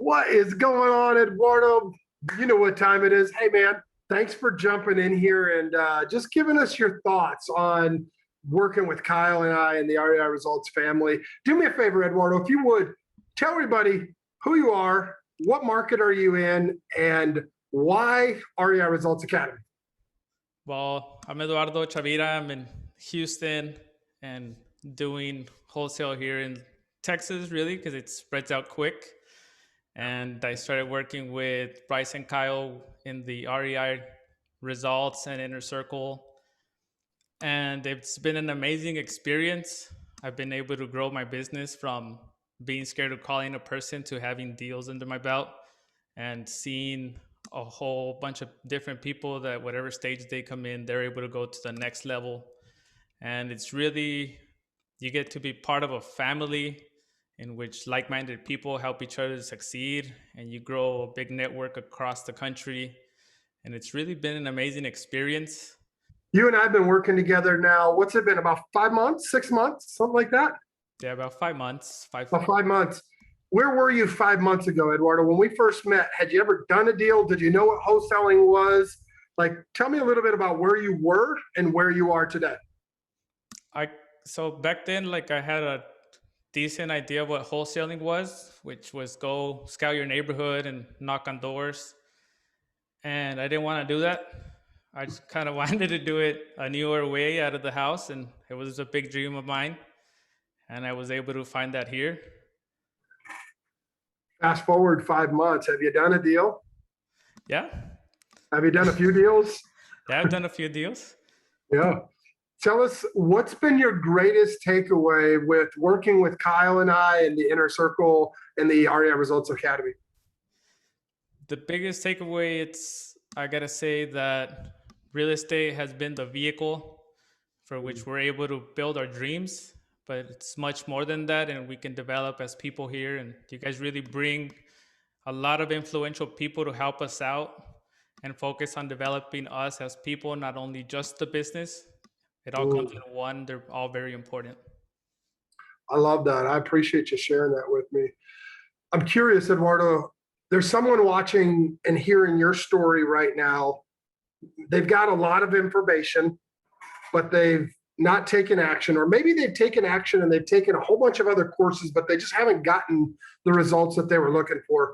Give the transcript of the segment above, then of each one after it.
What is going on, Eduardo? You know what time it is. Hey, man, thanks for jumping in here and just giving us your thoughts on working with Kyle and I and the REI Results family. Do me a favor, Eduardo, if you would tell everybody who you are, what market are you in, and why REI Results Academy. Well, I'm Eduardo Chavira. I'm in Houston and doing wholesale here in Texas, really, because it spreads out quick. And I started working with Bryce and Kyle in the REI Results and Inner Circle. And it's been an amazing experience. I've been able to grow my business from being scared of calling a person to having deals under my belt and seeing a whole bunch of different people that whatever stage they come in, they're able to go to the next level. And it's really, you get to be part of a family in which like-minded people help each other to succeed, and you grow a big network across the country. And it's really been an amazing experience. You and I have been working together now. What's it been? About 5 months, 6 months, something like that? Yeah, about 5 months. About 5 months. Where were you 5 months ago, Eduardo? When we first met, had you ever done a deal? Did you know what wholesaling was? Like, tell me a little bit about where you were and where you are today. I so back then, like, I had a decent idea of what wholesaling was, which was go scout your neighborhood and knock on doors. And I didn't want to do that. I just kind of wanted to do it a newer way out of the house, and it was a big dream of mine. And I was able to find that here. Fast forward 5 months. Have you done a deal? Yeah, Have you done a few deals? yeah, I've done a few deals. Yeah. Tell us what's been your greatest takeaway with working with Kyle and I in the Inner Circle and the REI Results Academy? The biggest takeaway, I gotta say that real estate has been the vehicle for which we're able to build our dreams, but it's much more than that, and we can develop as people here. And you guys really bring a lot of influential people to help us out and focus on developing us as people, not only just the business. It all comes Ooh, in one. They're all very important. I love that. I appreciate you sharing that with me. I'm curious, Eduardo. There's someone watching and hearing your story right now. They've got a lot of information, but they've not taken action, or maybe they've taken action and they've taken a whole bunch of other courses, but they just haven't gotten the results that they were looking for.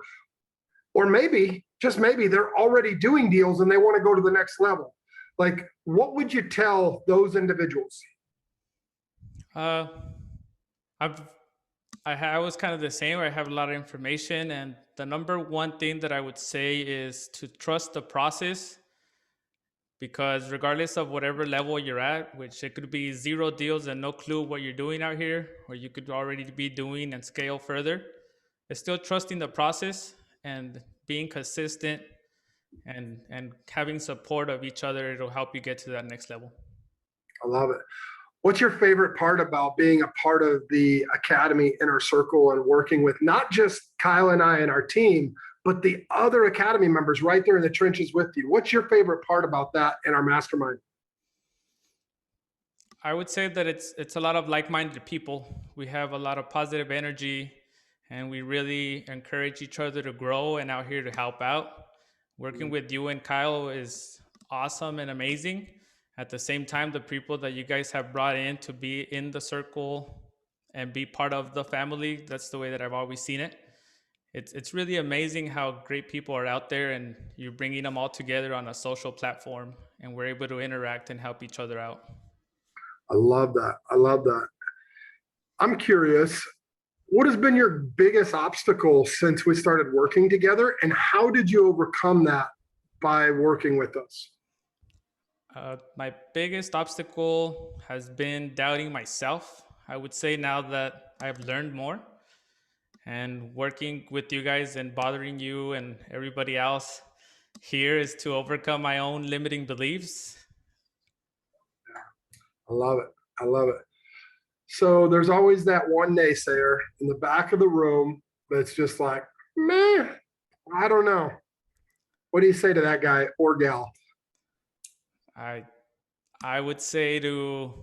Or maybe, just maybe, they're already doing deals and they want to go to the next level. Like, what would you tell those individuals? Uh, I've I was kind of the same. I have a lot of information, and the number one thing that I would say is to trust the process, because regardless of whatever level you're at, which it could be zero deals and no clue what you're doing out here, or you could already be doing and scale further, it's still trusting the process and being consistent and having support of each other. It'll help you get to that next level. I love it. What's your favorite part about being a part of the Academy Inner Circle and working with not just Kyle and I and our team, but the other Academy members right there in the trenches with you? What's your favorite part about that in our mastermind? I would say that it's a lot of like-minded people. We have a lot of positive energy, and we really encourage each other to grow and out here to help out. Working with you and Kyle is awesome and amazing. At the same time, the people that you guys have brought in to be in the circle and be part of the family, that's the way that I've always seen it. It's really amazing how great people are out there, and you're bringing them all together on a social platform, and we're able to interact and help each other out. I love that. I love that. I'm curious, what has been your biggest obstacle since we started working together, and how did you overcome that by working with us? My biggest obstacle has been doubting myself. I would say now that I've learned more, and working with you guys and bothering you and everybody else here is to overcome my own limiting beliefs. I love it. I love it. So there's always that one naysayer in the back of the room that's just like, man, I don't know. What do you say to that guy or gal? I I would say to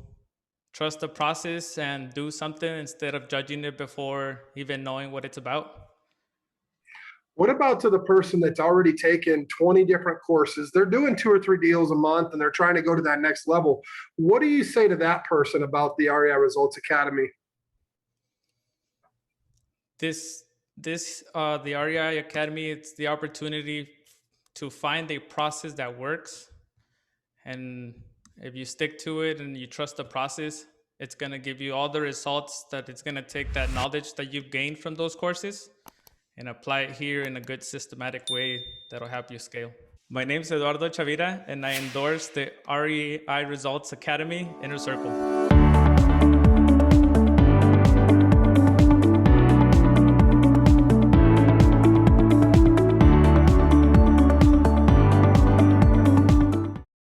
trust the process and do something instead of judging it before even knowing what it's about. What about to the person that's already taken 20 different courses? They're doing 2 or 3 deals a month and they're trying to go to that next level. What do you say to that person about the REI Results Academy? This the REI Academy, it's the opportunity to find a process that works, and if you stick to it and you trust the process, it's going to give you all the results that it's going to take that knowledge that you've gained from those courses and apply it here in a good systematic way that'll help you scale. My name is Eduardo Chavira, and I endorse the REI Results Academy Inner Circle.